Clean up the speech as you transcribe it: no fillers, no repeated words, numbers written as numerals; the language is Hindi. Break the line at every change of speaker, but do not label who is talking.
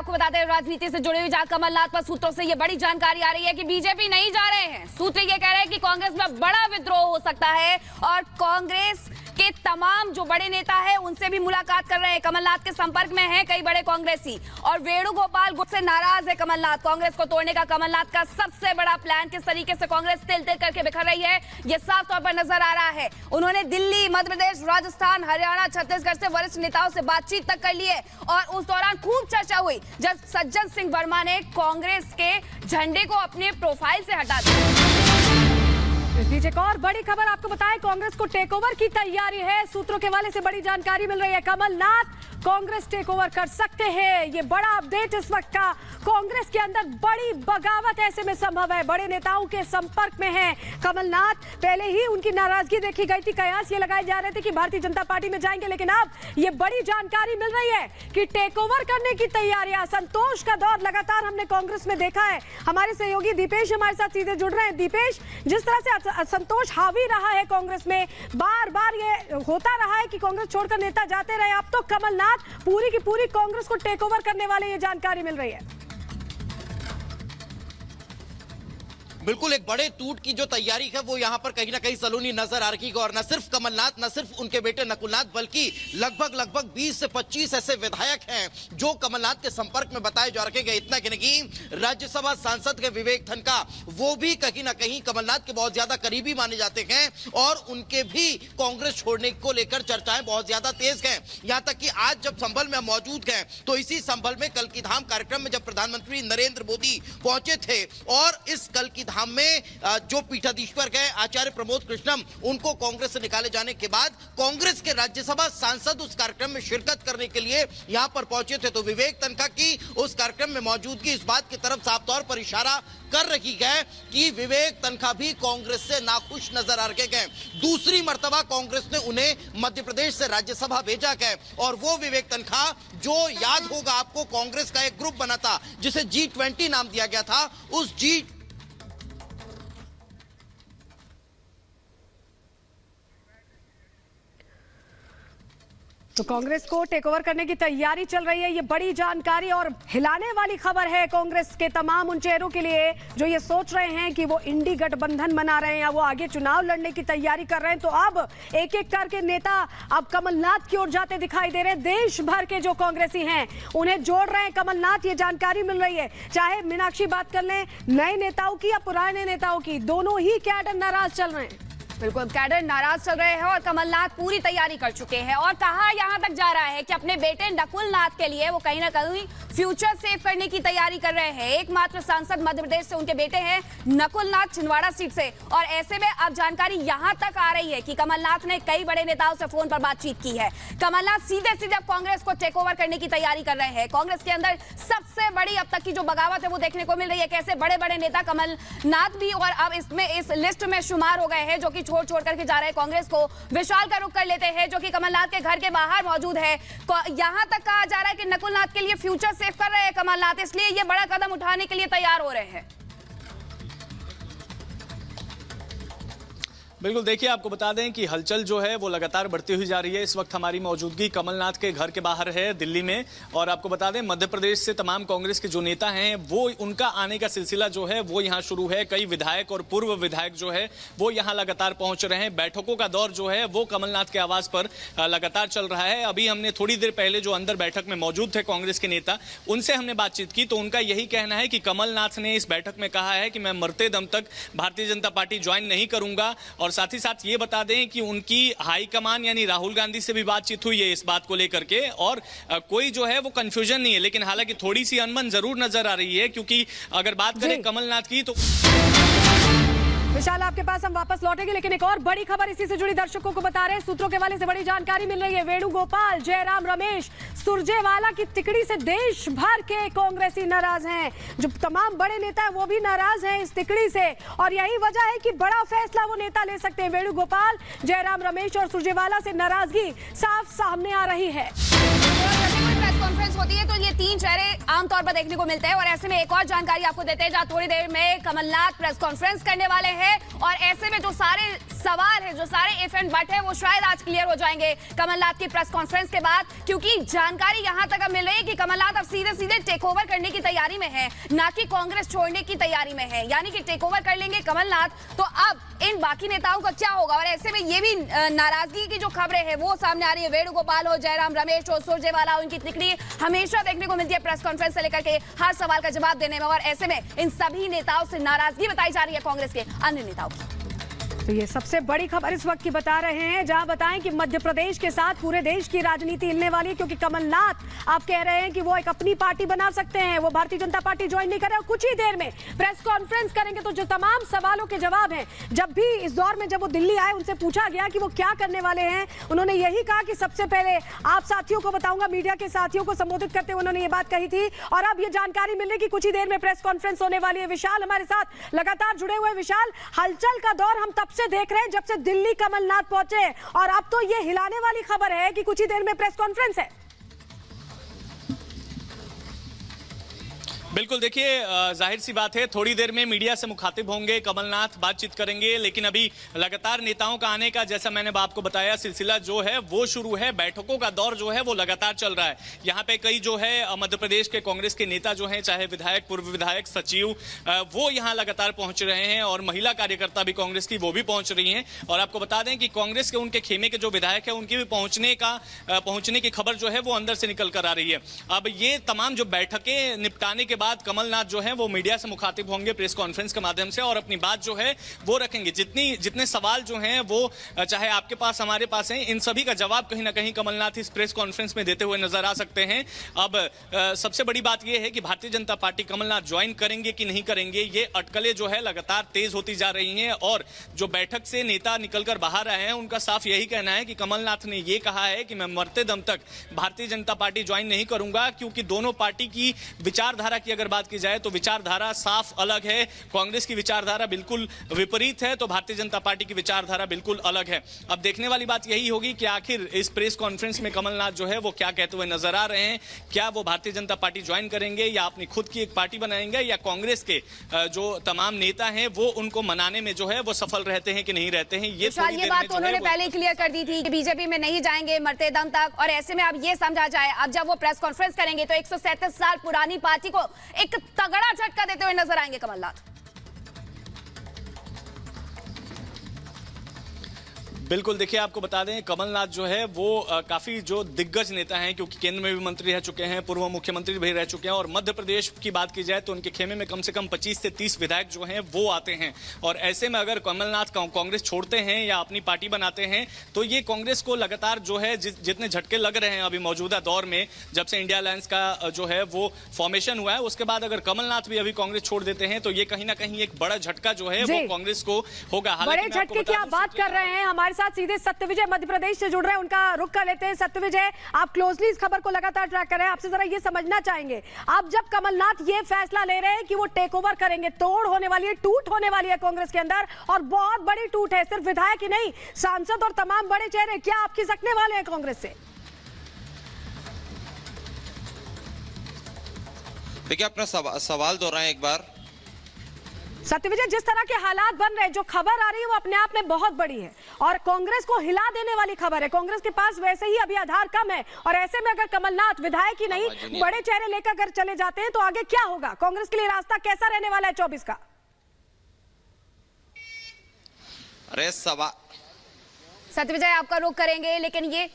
आपको बता दें राजनीति से जुड़े हुए जहां कमलनाथ पर सूत्रों से ये बड़ी जानकारी आ रही है कि बीजेपी नहीं जा रहे हैं। सूत्र ये कह रहे हैं कि कांग्रेस में बड़ा विद्रोह हो सकता है और कांग्रेस के तमाम जो बड़े नेता हैं उनसे भी मुलाकात कर रहे हैं। कमलनाथ के संपर्क में हैं कई बड़े कांग्रेसी और वेणुगोपाल गुट से नाराज है कमलनाथ। कांग्रेस को तोड़ने का कमलनाथ का सबसे बड़ा प्लान, किस तरीके से कांग्रेस तिल तिल करके बिखर रही है ये साफ तौर पर नजर आ रहा है। उन्होंने दिल्ली, मध्य प्रदेश, राजस्थान, हरियाणा, छत्तीसगढ़ से वरिष्ठ नेताओं से बातचीत तक कर ली है और उस दौरान खूब चर्चा हुई जब सज्जन सिंह वर्मा ने कांग्रेस के झंडे को अपने प्रोफाइल से हटा दिया।
इस बीच एक और बड़ी खबर आपको बताएं, कांग्रेस को टेक ओवर की तैयारी है। सूत्रों के हवाले से बड़ी जानकारी मिल रही है, कमलनाथ कांग्रेस टेक ओवर कर सकते हैं। ये बड़ा अपडेट इस वक्त का। कांग्रेस के अंदर बड़ी बगावत ऐसे में संभव है, बड़े नेताओं के संपर्क में है कमलनाथ। पहले ही उनकी नाराजगी देखी गई थी, कयास ये लगाए जा रहे थे कि भारतीय जनता पार्टी में जाएंगे, लेकिन अब ये बड़ी जानकारी मिल रही है कि टेक ओवर करने की तैयारियां। संतोष का दौर लगातार हमने कांग्रेस में देखा है। हमारे सहयोगी दीपेश हमारे साथ सीधे जुड़ रहे हैं। दीपेश, जिस तरह से असंतोष हावी रहा है कांग्रेस में, बार बार ये होता रहा है कि कांग्रेस छोड़कर नेता जाते रहे, अब तो कमलनाथ पूरी की पूरी कांग्रेस को टेक ओवर करने वाले, ये जानकारी मिल रही है।
बिल्कुल एक बड़े टूट की जो तैयारी है वो यहाँ पर कहीं ना कहीं सलोनी नजर आ रही है और न सिर्फ कमलनाथ, न सिर्फ उनके बेटे नकुलनाथ, बल्कि लगभग 20 से 25 ऐसे विधायक हैं जो कमलनाथ के संपर्क में बताए जा रखे गए। इतना कि नहीं, राज्यसभा सांसद के विवेक तनखा वो भी कहीं ना कहीं कमलनाथ के बहुत ज्यादा करीबी माने जाते हैं और उनके भी कांग्रेस छोड़ने को लेकर चर्चाएं बहुत ज्यादा तेज हैं। यहाँ तक कि आज जब संभल में मौजूद हैं तो इसी संभल में कल की धाम कार्यक्रम में जब प्रधानमंत्री नरेंद्र मोदी पहुंचे थे और इस कल की धाम में जो पीठाधीश्वर गए आचार्य प्रमोद कृष्णम, उनको कांग्रेस से निकाले जाने के बाद कांग्रेस के राज्यसभा सांसद उस कार्यक्रम में शिरकत करने के लिए यहां पर पहुंचे थे। तो विवेक तनखा की उस कार्यक्रम में मौजूदगी इस बात की तरफ साफ तौर पर इशारा कर रही है कि विवेक तनखा भी कांग्रेस से नाखुश नजर आ रहे गए। दूसरी मर्तबा कांग्रेस ने उन्हें मध्य प्रदेश से राज्यसभा भेजा गया और वो विवेक तनखा जो याद होगा आपको, कांग्रेस का एक ग्रुप बना था जिसे G20 नाम दिया गया था, उस
तो कांग्रेस को टेक ओवर करने की तैयारी चल रही है। ये बड़ी जानकारी और हिलाने वाली खबर है कांग्रेस के तमाम उन चेहरों के लिए जो ये सोच रहे हैं कि वो इंडी गठबंधन बना रहे हैं या वो आगे चुनाव लड़ने की तैयारी कर रहे हैं। तो अब एक एक करके नेता अब कमलनाथ की ओर जाते दिखाई दे रहे हैं। देश भर के जो कांग्रेसी हैं उन्हें जोड़ रहे हैं कमलनाथ, ये जानकारी मिल रही है। चाहे मीनाक्षी बात कर लें नए नेताओं की या पुराने नेताओं की, दोनों ही कैडर नाराज चल रहे हैं।
बिल्कुल कैडर नाराज चल रहे हैं और कमलनाथ पूरी तैयारी कर चुके हैं और कहा यहां तक जा रहा है कि अपने बेटे नकुलनाथ के लिए वो कहीं ना कहीं फ्यूचर सेव करने की तैयारी कर रहे हैं। एकमात्र सांसद मध्य प्रदेश से उनके बेटे हैं नकुलनाथ, छिंदवाड़ा सीट से, और ऐसे में अब जानकारी यहां तक आ रही है कि कमलनाथ ने कई बड़े नेताओं से फोन पर बातचीत की है। कमलनाथ सीधे सीधे अब कांग्रेस को टेक ओवर करने की तैयारी कर रहे हैं। कांग्रेस के अंदर सबसे बड़ी अब तक की जो बगावत है वो देखने को मिल रही है, कैसे बड़े बड़े नेता कमलनाथ भी और अब इसमें इस लिस्ट में शुमार हो गए हैं जो कि छोड़ करके जा रहे हैं कांग्रेस को। विशाल का रुख कर लेते हैं जो कि कमलनाथ के घर के बाहर मौजूद है। यहां तक कहा जा रहा है कि नकुलनाथ के लिए फ्यूचर सेव कर रहे हैं कमलनाथ, इसलिए ये बड़ा कदम उठाने के लिए तैयार हो रहे हैं।
बिल्कुल, देखिए आपको बता दें कि हलचल जो है वो लगातार बढ़ती हुई जा रही है। इस वक्त हमारी मौजूदगी कमलनाथ के घर के बाहर है दिल्ली में, और आपको बता दें मध्य प्रदेश से तमाम कांग्रेस के जो नेता हैं वो उनका आने का सिलसिला जो है वो यहाँ शुरू है। कई विधायक और पूर्व विधायक जो है वो यहाँ लगातार पहुंच रहे हैं। बैठकों का दौर जो है वो कमलनाथ के आवास पर लगातार चल रहा है। अभी हमने थोड़ी देर पहले जो अंदर बैठक में मौजूद थे कांग्रेस के नेता, उनसे हमने बातचीत की तो उनका यही कहना है कि कमलनाथ ने इस बैठक में कहा है कि मैं मरते दम तक भारतीय जनता पार्टी ज्वाइन नहीं करूंगा। और साथ ही साथ ये बता दें कि उनकी हाईकमान यानी राहुल गांधी से भी बातचीत हुई है इस बात को लेकर के, और कोई जो है वो कंफ्यूजन नहीं है। लेकिन हालांकि थोड़ी सी अनबन जरूर नजर आ रही है, क्योंकि अगर बात करें कमलनाथ की तो
विशाल आपके पास हम वापस लौटेंगे, लेकिन एक और बड़ी खबर इसी से जुड़ी दर्शकों को बता रहे हैं। सूत्रों के हवाले से बड़ी जानकारी मिल रही है। वेणुगोपाल, जयराम रमेश, सुरजेवाला की तिकड़ी से देश भर के कांग्रेसी नाराज हैं। जो तमाम बड़े नेता हैं वो भी नाराज हैं इस तिकड़ी से, और यही वजह है कि बड़ा फैसला वो नेता ले सकते हैं। वेणुगोपाल, जयराम रमेश और सुरजेवाला से नाराजगी साफ सामने आ रही है।
प्रेस कॉन्फ्रेंस होती है तो ये तीन चेहरे आमतौर पर देखने को मिलते हैं, और ऐसे में एक और जानकारी आपको देते हैं जहां थोड़ी देर में कमलनाथ प्रेस कॉन्फ्रेंस करने वाले हैं, और ऐसे में जो सारे सवाल है, जो सारे इफ एंड बट है, वो शायद आज क्लियर हो जाएंगे कमलनाथ की प्रेस कॉन्फ्रेंस के बाद, क्योंकि जानकारी यहां तक अब मिल रही है कि कमलनाथ अब सीधे सीधे टेक ओवर करने की तैयारी में है, ना कि कांग्रेस छोड़ने की तैयारी में है। यानी कि टेक ओवर कर लेंगे कमलनाथ, तो अब इन बाकी नेताओं का क्या होगा? और ऐसे में ये भी नाराजगी की जो खबरें हैं वो सामने आ रही है। वेणुगोपाल हो, जयराम रमेश हो, सुरजेवाला हो, इनकी तिकड़ी हमेशा देखने को मिलती है प्रेस कॉन्फ्रेंस से लेकर के हर सवाल का जवाब देने में, और ऐसे में इन सभी नेताओं से नाराजगी बताई जा रही है कांग्रेस के अन्य नेताओं की।
तो ये सबसे बड़ी खबर इस वक्त की बता रहे हैं, जहां बताएं कि मध्य प्रदेश के साथ पूरे देश की राजनीति हिलने वाली है, क्योंकि कमलनाथ आप कह रहे हैं कि वो एक अपनी पार्टी बना सकते हैं, वो भारतीय जनता पार्टी ज्वाइन नहीं कर रहे, और कुछ ही देर में प्रेस कॉन्फ्रेंस करेंगे। तो जो तमाम सवालों के जवाब हैं, जब भी इस दौर में जब वो दिल्ली आए, उनसे पूछा गया कि वो क्या करने वाले हैं, उन्होंने यही कहा कि सबसे पहले आप साथियों को बताऊंगा, मीडिया के साथियों को संबोधित करते हुए उन्होंने ये बात कही थी। और अब ये जानकारी मिल रही कि कुछ ही देर में प्रेस कॉन्फ्रेंस होने वाली है। विशाल हमारे साथ लगातार जुड़े हुए। विशाल, हलचल का दौर हम तब से देख रहे हैं जब से दिल्ली कमलनाथ पहुंचे, और अब तो ये हिलाने वाली खबर है कि कुछ ही देर में प्रेस कॉन्फ्रेंस है।
बिल्कुल, देखिए जाहिर सी बात है, थोड़ी देर में मीडिया से मुखातिब होंगे कमलनाथ, बातचीत करेंगे, लेकिन अभी लगातार नेताओं का आने का, जैसा मैंने आपको बताया, सिलसिला जो है वो शुरू है। बैठकों का दौर जो है वो लगातार चल रहा है। यहाँ पे कई जो है मध्य प्रदेश के कांग्रेस के नेता जो हैं, चाहे विधायक, पूर्व विधायक, सचिव, वो यहाँ लगातार पहुंच रहे हैं, और महिला कार्यकर्ता भी कांग्रेस की वो भी पहुंच रही हैं। और आपको बता दें कि कांग्रेस के उनके खेमे के जो विधायक है, उनकी भी पहुंचने की खबर जो है वो अंदर से निकल कर आ रही है। अब ये तमाम जो बैठकें निपटाने के बाद कमलनाथ जो है वो मीडिया से मुखातिब होंगे प्रेस कॉन्फ्रेंस के माध्यम से, और अपनी बात जो है वो रखेंगे। जितने सवाल जो हैं वो चाहे आपके पास, हमारे पास हैं, इन सभी का जवाब कहीं ना कहीं कमलनाथ इस प्रेस कॉन्फ्रेंस में देते हुए नजर आ सकते हैं। अब सबसे बड़ी बात यह है कि भारतीय जनता पार्टी कमलनाथ ज्वाइन करेंगे कि नहीं करेंगे, ये अटकलें जो है लगातार तेज होती जा रही हैं। और जो बैठक से नेता निकलकर बाहर आए हैं, उनका साफ यही कहना है कि कमलनाथ ने ये कहा है कि मैं मरते दम तक भारतीय जनता पार्टी ज्वाइन नहीं करूंगा, क्योंकि दोनों पार्टी की विचारधारा की अगर बात की जाए तो विचारधारा साफ अलग है। कांग्रेस की विचारधारा बिल्कुल विपरीत है, तो भारतीय जनता पार्टी की विचारधारा बिल्कुल अलग है। अब देखने वाली बात यही होगी कि आखिर इस प्रेस कॉन्फ्रेंस में कमलनाथ जो है वो क्या कहते हुए नजर आ रहे हैं। क्या वो भारतीय जनता पार्टी ज्वाइन करेंगे, या अपनी खुद की एक पार्टी बनाएंगे, या कांग्रेस के जो तमाम नेता हैं वो उनको मनाने में जो है वो सफल रहते हैं कि नहीं रहते हैं। ये
बात तो उन्होंने पहले ही क्लियर कर दी थी कि बीजेपी में नहीं जाएंगे मरते दम तक। और ऐसे में अब ये समझा जाए, अब जब वो प्रेस कॉन्फ्रेंस करेंगे तो 137 साल पुरानी पार्टी को एक तगड़ा झटका देते हुए नजर आएंगे कमलनाथ।
बिल्कुल, देखिए आपको बता दें, कमलनाथ जो है वो काफी जो दिग्गज नेता हैं, क्योंकि केंद्र में भी मंत्री रह चुके हैं, पूर्व मुख्यमंत्री भी रह चुके हैं, और मध्य प्रदेश की बात की जाए तो उनके खेमे में कम से कम 25 से 30 विधायक जो हैं वो आते हैं। और ऐसे में अगर कमलनाथ कांग्रेस छोड़ते हैं या अपनी पार्टी बनाते हैं, तो ये कांग्रेस को लगातार जो है जितने झटके लग रहे हैं अभी मौजूदा दौर में, जब से इंडिया अलायंस का जो है वो फॉर्मेशन हुआ है, उसके बाद अगर कमलनाथ भी अभी कांग्रेस छोड़ देते हैं तो ये कहीं ना कहीं एक बड़ा झटका जो है वो कांग्रेस को होगा।
बड़े झटके की आप बात कर रहे हैं, हमारे साथ सीधे सत्यविजय मध्य प्रदेश से जुड़ रहे हैं, उनका रुख कर लेते हैं। सत्यविजय, आप क्लोजली इस खबर को लगातार ट्रैक कर रहे हैं, आपसे जरा ये समझना चाहेंगे, अब जब कमलनाथ ये फैसला ले रहे हैं कि वो टेक ओवर करेंगे, तोड़ होने वाली है, टूट होने वाली है कांग्रेस के अंदर, और बहुत बड़ी टूट है, सिर्फ विधायक ही नहीं, सांसद और तमाम बड़े चेहरे क्या आप खिसकने वाले हैं कांग्रेस से?
देखिए, अपना सवाल दोहराएं एक बार।
सत्यविजय, जिस तरह के हालात बन रहे हैं, जो खबर आ रही है वो अपने आप में बहुत बड़ी है और कांग्रेस को हिला देने वाली खबर है। कांग्रेस के पास वैसे ही अभी आधार कम है, और ऐसे में अगर कमलनाथ विधायक ही नहीं बड़े चेहरे लेकर अगर चले जाते हैं तो आगे क्या होगा? कांग्रेस के लिए रास्ता कैसा रहने वाला है 24 का?
अरे
सत्यविजय, आपका रुख करेंगे, लेकिन ये